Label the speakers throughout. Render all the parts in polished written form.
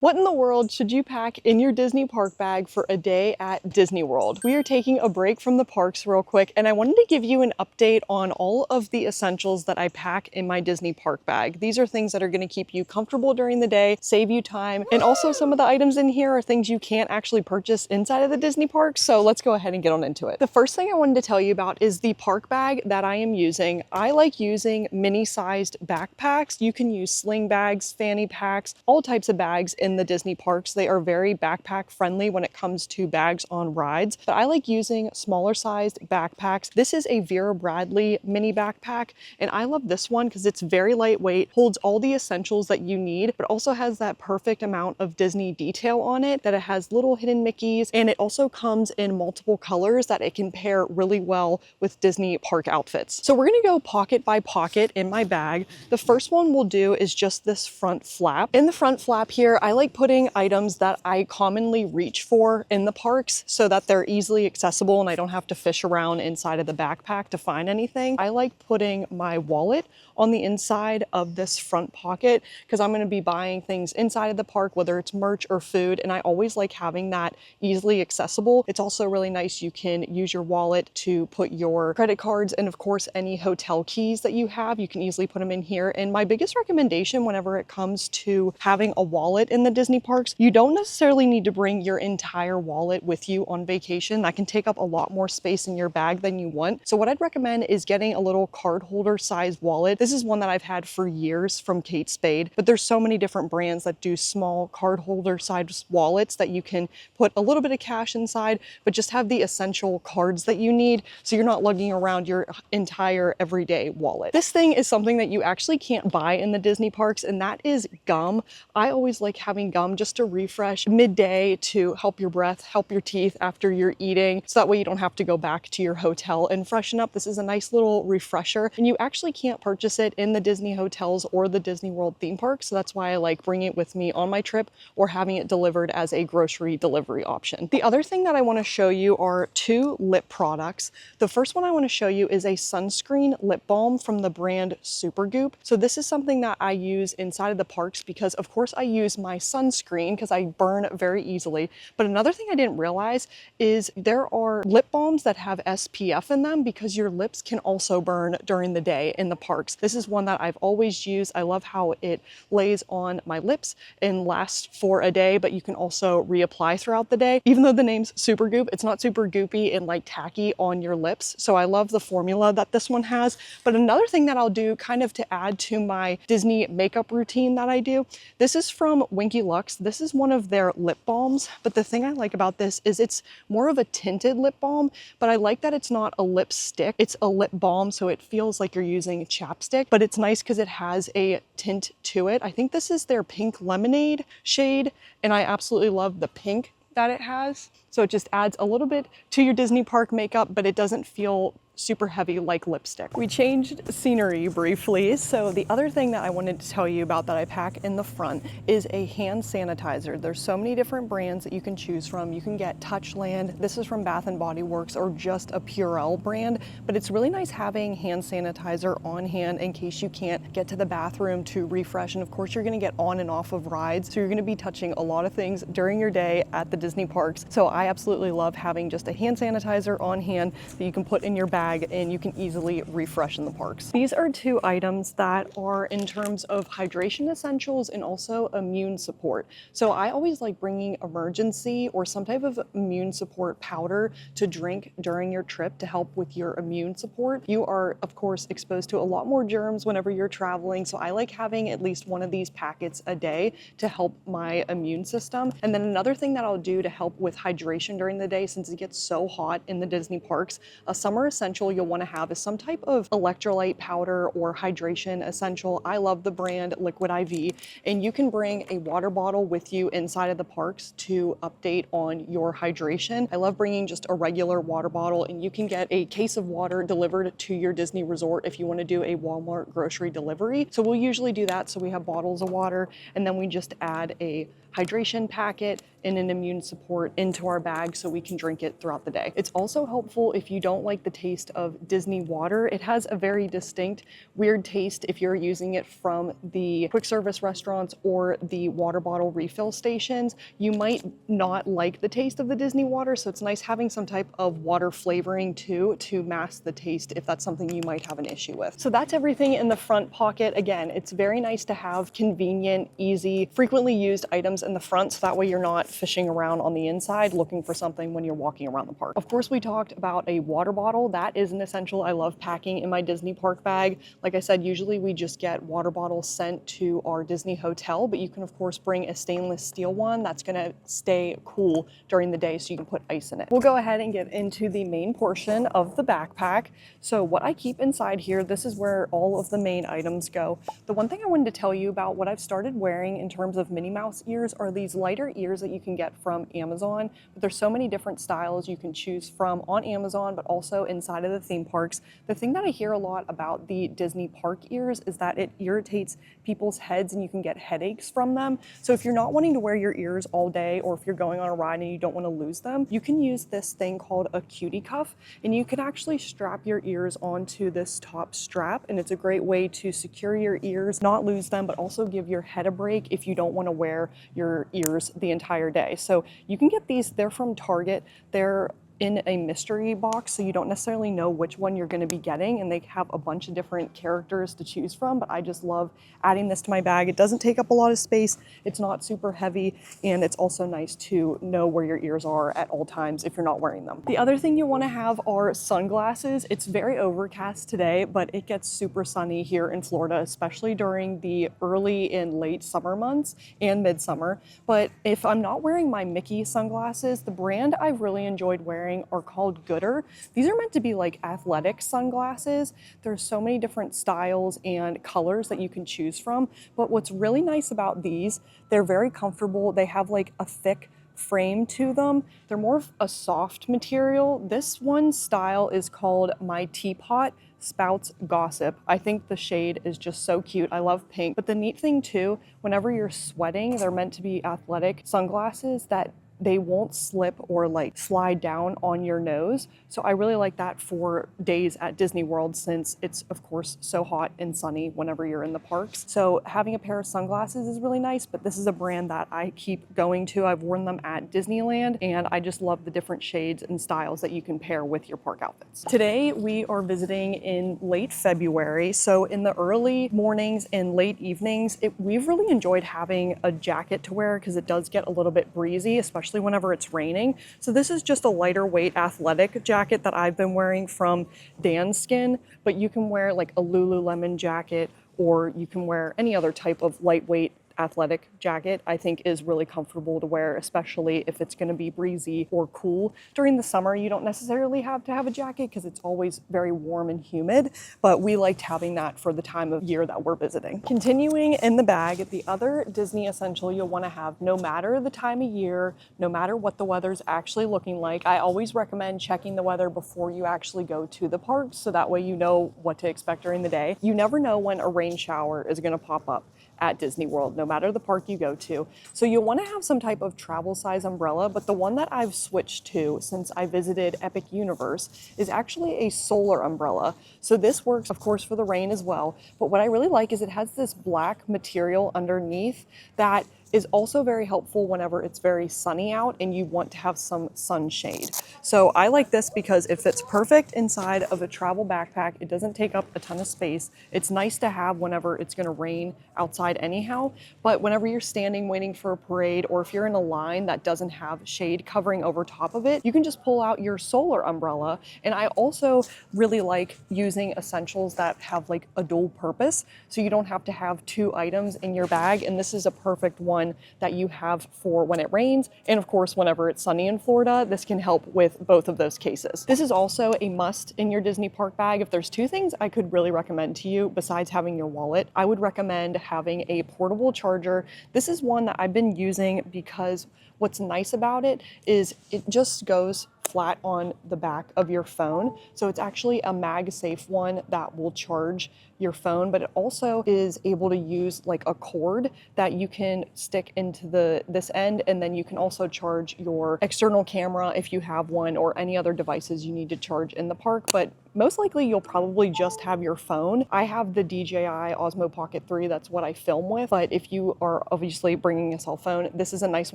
Speaker 1: What in the world should you pack in your Disney park bag for a day at Disney World? We are taking a break from the parks real quick, and I wanted to give you an update on all of the essentials that I pack in my Disney park bag. These are things that are going to keep you comfortable during the day, save you time, and also some of the items in here are things you can't actually purchase inside of the Disney parks, so let's go ahead and get on into it. The first thing I wanted to tell you about is the park bag that I am using. I like using mini-sized backpacks. You can use sling bags, fanny packs, all types of bags in the Disney parks. They are very backpack friendly when it comes to bags on rides, but I like using smaller sized backpacks. This is a Vera Bradley mini backpack, and I love this one because it's very lightweight, holds all the essentials that you need, but also has that perfect amount of Disney detail on it, that it has little hidden Mickeys, and it also comes in multiple colors that it can pair really well with Disney park outfits. So we're gonna go pocket by pocket in my bag. The first one we'll do is just this front flap. In the front flap here, I like putting items that I commonly reach for in the parks so that they're easily accessible and I don't have to fish around inside of the backpack to find anything. I like putting my wallet on the inside of this front pocket because I'm going to be buying things inside of the park, whether it's merch or food, and I always like having that easily accessible. It's also really nice. You can use your wallet to put your credit cards and of course any hotel keys that you have. You can easily put them in here. And my biggest recommendation whenever it comes to having a wallet in the Disney parks, you don't necessarily need to bring your entire wallet with you on vacation. That can take up a lot more space in your bag than you want. So what I'd recommend is getting a little card holder sized wallet. This is one that I've had for years from Kate Spade, but there's so many different brands that do small card holder sized wallets that you can put a little bit of cash inside, but just have the essential cards that you need so you're not lugging around your entire everyday wallet. This thing is something that you actually can't buy in the Disney parks, and that is gum. I always like having gum just to refresh midday, to help your breath, help your teeth after you're eating, so that way you don't have to go back to your hotel and freshen up. This is a nice little refresher, and you actually can't purchase it in the Disney hotels or the Disney World theme park, so that's why I like bringing it with me on my trip or having it delivered as a grocery delivery option. The other thing that I want to show you are two lip products. The first one I want to show you is a sunscreen lip balm from the brand Supergoop. So this is something that I use inside of the parks because of course I use my sunscreen because I burn very easily. But another thing I didn't realize is there are lip balms that have SPF in them because your lips can also burn during the day in the parks. This is one that I've always used. I love how it lays on my lips and lasts for a day, but you can also reapply throughout the day. Even though the name's Supergoop, it's not super goopy and like tacky on your lips. So I love the formula that this one has. But another thing that I'll do kind of to add to my Disney makeup routine that I do, this is from Winky Lux. This is one of their lip balms, but the thing I like about this is it's more of a tinted lip balm, but I like that it's not a lipstick, it's a lip balm, so it feels like you're using chapstick, but it's nice because it has a tint to it. I think this is their Pink Lemonade shade, and I absolutely love the pink that it has. So it just adds a little bit to your Disney park makeup, but it doesn't feel super heavy like lipstick. We changed scenery briefly, so the other thing that I wanted to tell you about that I pack in the front is a hand sanitizer. There's so many different brands that you can choose from. You can get Touchland, this is from Bath & Body Works, or just a Purell brand, but it's really nice having hand sanitizer on hand in case you can't get to the bathroom to refresh. And of course you're gonna get on and off of rides, so you're gonna be touching a lot of things during your day at the Disney parks. So I absolutely love having just a hand sanitizer on hand that you can put in your bag and you can easily refresh in the parks. These are two items that are in terms of hydration essentials and also immune support. So I always like bringing emergency or some type of immune support powder to drink during your trip to help with your immune support. You are of course exposed to a lot more germs whenever you're traveling, so I like having at least one of these packets a day to help my immune system. And then another thing that I'll do to help with hydration during the day, since it gets so hot in the Disney parks, a summer essential you'll want to have is some type of electrolyte powder or hydration essential. I love the brand Liquid IV, and you can bring a water bottle with you inside of the parks to update on your hydration. I love bringing just a regular water bottle, and you can get a case of water delivered to your Disney resort if you want to do a Walmart grocery delivery. So we'll usually do that. So we have bottles of water, and then we just add a hydration packet and an immune support into our bag so we can drink it throughout the day. It's also helpful if you don't like the taste of Disney water. It has a very distinct, weird taste if you're using it from the quick service restaurants or the water bottle refill stations. You might not like the taste of the Disney water, so it's nice having some type of water flavoring too to mask the taste if that's something you might have an issue with. So that's everything in the front pocket. Again, it's very nice to have convenient, easy, frequently used items in the front, so that way you're not fishing around on the inside looking for something when you're walking around the park. Of course, we talked about a water bottle. That is an essential I love packing in my Disney park bag. Like I said, usually we just get water bottles sent to our Disney hotel, but you can of course bring a stainless steel one that's gonna stay cool during the day so you can put ice in it. We'll go ahead and get into the main portion of the backpack. So what I keep inside here, this is where all of the main items go. The one thing I wanted to tell you about what I've started wearing in terms of Minnie Mouse ears are these lighter ears that you can get from Amazon. But there's so many different styles you can choose from on Amazon, but also inside of the theme parks. The thing that I hear a lot about the Disney park ears is that it irritates people's heads and you can get headaches from them. So if you're not wanting to wear your ears all day, or if you're going on a ride and you don't want to lose them, you can use this thing called a cutie cuff, and you can actually strap your ears onto this top strap, and it's a great way to secure your ears, not lose them, but also give your head a break if you don't want to wear your ears the entire day. So you can get these, they're from Target. They're in a mystery box, so you don't necessarily know which one you're going to be getting, and they have a bunch of different characters to choose from, but I just love adding this to my bag. It doesn't take up a lot of space, it's not super heavy, and it's also nice to know where your ears are at all times if you're not wearing them. The other thing you want to have are sunglasses. It's very overcast today, but it gets super sunny here in Florida, especially during the early and late summer months and midsummer. But if I'm not wearing my Mickey sunglasses, the brand I've really enjoyed wearing are called Gooder. These are meant to be like athletic sunglasses. There's so many different styles and colors that you can choose from. But what's really nice about these, they're very comfortable. They have like a thick frame to them. They're more of a soft material. This one style is called My Teapot Spouts Gossip. I think the shade is just so cute. I love pink. But the neat thing too, whenever you're sweating, they're meant to be athletic sunglasses that they won't slip or like slide down on your nose. So I really like that for days at Disney World, since it's of course so hot and sunny whenever you're in the parks. So having a pair of sunglasses is really nice, but this is a brand that I keep going to. I've worn them at Disneyland, and I just love the different shades and styles that you can pair with your park outfits. Today we are visiting in late February, so in the early mornings and late evenings, we've really enjoyed having a jacket to wear because it does get a little bit breezy, especially whenever it's raining. So this is just a lighter weight athletic jacket that I've been wearing from Danskin, but you can wear like a Lululemon jacket, or you can wear any other type of lightweight athletic jacket. I think is really comfortable to wear, especially if it's going to be breezy or cool. During the summer, you don't necessarily have to have a jacket because it's always very warm and humid, but we liked having that for the time of year that we're visiting. Continuing in the bag, the other Disney essential you'll want to have, no matter the time of year, no matter what the weather's actually looking like, I always recommend checking the weather before you actually go to the park, so that way you know what to expect during the day. You never know when a rain shower is going to pop up at Disney World, no matter the park you go to. So you'll want to have some type of travel size umbrella, but the one that I've switched to since I visited Epic Universe is actually a solar umbrella. So this works, of course, for the rain as well. But what I really like is it has this black material underneath that is also very helpful whenever it's very sunny out and you want to have some sunshade. So I like this because it fits perfect inside of a travel backpack. It doesn't take up a ton of space. It's nice to have whenever it's gonna rain outside anyhow, but whenever you're standing waiting for a parade, or if you're in a line that doesn't have shade covering over top of it, you can just pull out your solar umbrella. And I also really like using essentials that have like a dual purpose, so you don't have to have two items in your bag, and this is a perfect one that you have for when it rains, and of course whenever it's sunny in Florida. This can help with both of those cases. This is also a must in your Disney park bag. If there's two things I could really recommend to you besides having your wallet, I would recommend having a portable charger. This is one that I've been using because what's nice about it is it just goes flat on the back of your phone. So it's actually a MagSafe one that will charge your phone, but it also is able to use like a cord that you can stick into this end, and then you can also charge your external camera if you have one, or any other devices you need to charge in the park. But most likely you'll probably just have your phone. I have the DJI Osmo Pocket 3, that's what I film with, but if you are obviously bringing a cell phone, this is a nice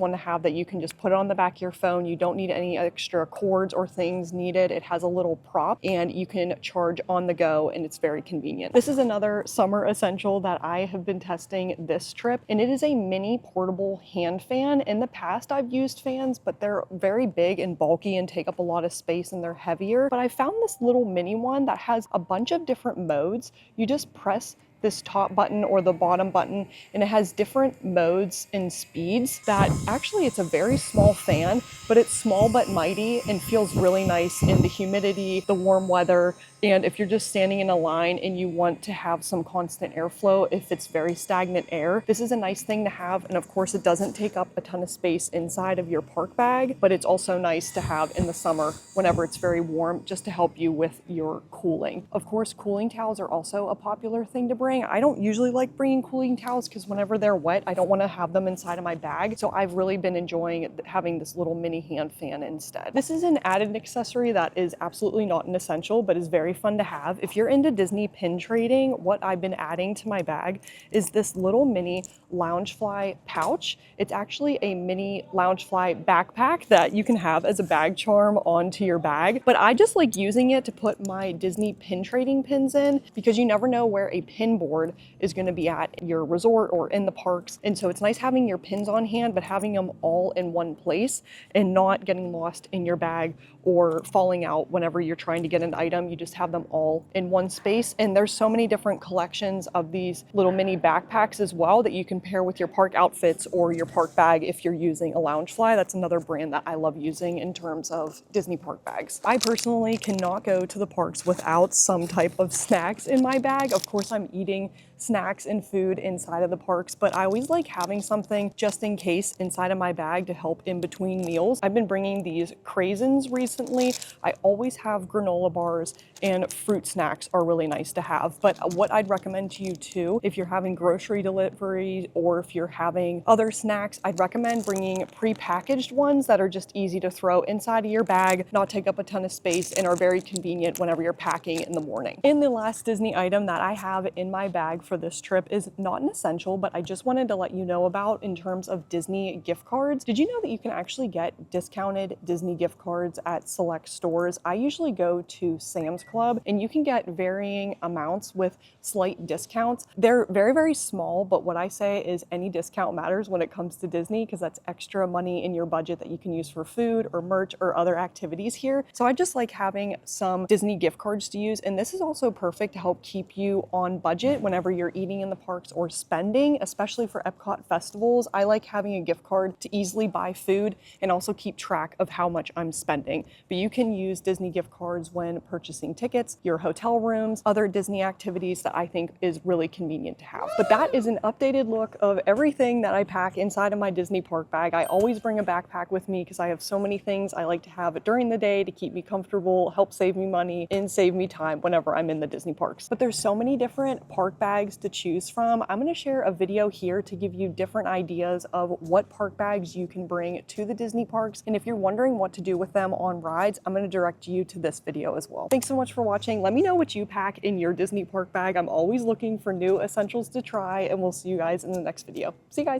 Speaker 1: one to have that you can just put it on the back of your phone. You don't need any extra cords or things needed. It has a little prop and you can charge on the go, and it's very convenient. This is another summer essential that I have been testing this trip, and it is a mini portable hand fan. In the past I've used fans, but they're very big and bulky and take up a lot of space and they're heavier. But I found this little mini one that has a bunch of different modes. You just press this top button or the bottom button, and it has different modes and speeds. That actually, it's a very small fan, but it's small but mighty and feels really nice in the humidity, the warm weather, and if you're just standing in a line and you want to have some constant airflow if it's very stagnant air. This is a nice thing to have, and of course it doesn't take up a ton of space inside of your park bag, but it's also nice to have in the summer whenever it's very warm, just to help you with your cooling. Of course, cooling towels are also a popular thing to bring. I don't usually like bringing cooling towels because whenever they're wet, I don't want to have them inside of my bag. So I've really been enjoying having this little mini hand fan instead. This is an added accessory that is absolutely not an essential, but is very fun to have. If you're into Disney pin trading, what I've been adding to my bag is this little mini Loungefly pouch. It's actually a mini Loungefly backpack that you can have as a bag charm onto your bag. But I just like using it to put my Disney pin trading pins in, because you never know where a pin board is going to be at your resort or in the parks. And so it's nice having your pins on hand, but having them all in one place and not getting lost in your bag or falling out whenever you're trying to get an item. You just have them all in one space. And there's so many different collections of these little mini backpacks as well that you can pair with your park outfits or your park bag if you're using a Loungefly. That's another brand that I love using in terms of Disney park bags. I personally cannot go to the parks without some type of snacks in my bag. Of course, I'm eating snacks and food inside of the parks, but I always like having something just in case inside of my bag to help in between meals. I've been bringing these craisins recently. I always have granola bars, and fruit snacks are really nice to have. But what I'd recommend to you too, if you're having grocery delivery or if you're having other snacks, I'd recommend bringing pre-packaged ones that are just easy to throw inside of your bag, not take up a ton of space, and are very convenient whenever you're packing in the morning. And the last Disney item that I have in my bag for this trip is not an essential, but I just wanted to let you know about in terms of Disney gift cards. Did you know that you can actually get discounted Disney gift cards at select stores? I usually go to Sam's Club, and you can get varying amounts with slight discounts. They're very, very small, but what I say is any discount matters when it comes to Disney, because that's extra money in your budget that you can use for food or merch or other activities here. So I just like having some Disney gift cards to use, and this is also perfect to help keep you on budget whenever you're eating in the parks or spending, especially for Epcot festivals. I like having a gift card to easily buy food and also keep track of how much I'm spending. But you can use Disney gift cards when purchasing tickets, your hotel rooms, other Disney activities that I think is really convenient to have. But that is an updated look of everything that I pack inside of my Disney park bag. I always bring a backpack with me because I have so many things I like to have during the day to keep me comfortable, help save me money, and save me time whenever I'm in the Disney parks. But there's so many different park bags to choose from. I'm going to share a video here to give you different ideas of what park bags you can bring to the Disney parks. And if you're wondering what to do with them on rides, I'm going to direct you to this video as well. Thanks so much for watching. Let me know what you pack in your Disney park bag. I'm always looking for new essentials to try, and we'll see you guys in the next video. See you guys.